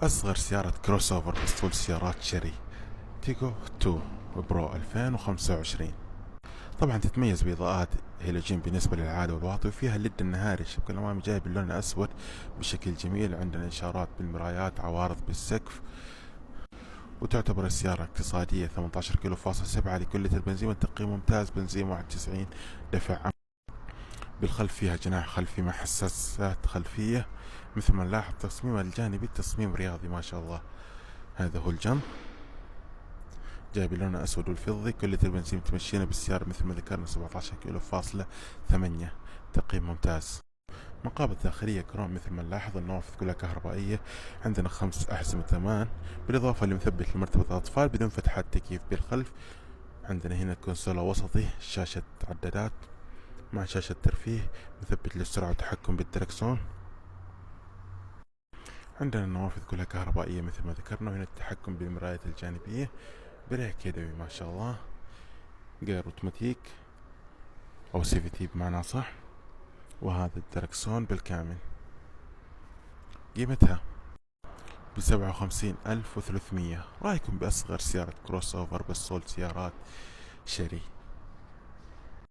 أصغر سيارة كروس أوفر بأسطول سيارات شيري تيجو 2 برو 2025. طبعا تتميز بإضاءات هيلوجين بالنسبة للعالي والواطي، وفيها الليد النهاري. الشبكة الأمامي جاي باللون الأسود بشكل جميل، عندنا إشارات بالمرايات، عوارض بالسقف. وتعتبر السيارة اقتصادية، 18 كيلو فاصل 7 لكل لتر بنزين، والتقييم ممتاز، بنزين 91 دفع. بالخلف فيها جناح خلفي مع حساسات خلفية. مثل ما نلاحظ تصميمها الجانبي تصميم رياضي ما شاء الله. هذا هو الجنب، جاي بلون اسود والفضي. كل لتر بنزين تمشينا بالسيارة مثل ما ذكرنا 17 كيلو فاصلة 8، تقييم ممتاز. مقابض داخلية كروم مثل ما نلاحظ، النوافذ كلها كهربائية. عندنا 5 أحزمة أمان، بالإضافة لمثبت لمرتبة الأطفال بدون فتحات تكييف بالخلف. عندنا هنا كونسولا وسطي، شاشة عدادات مع شاشة ترفيه، مثبت للسرعة وتحكم بالدركسون. عندنا النوافذ كلها كهربائية مثل ما ذكرنا، وهنا التحكم بالمرايات الجانبية، بريك يدوي ما شاء الله، غير اوتوماتيك او سي في تي بمعنى صح. وهذا الدركسون بالكامل. قيمتها ب57,300. رايكم بأصغر سيارة كروس اوفر بأسطول سيارات شيري؟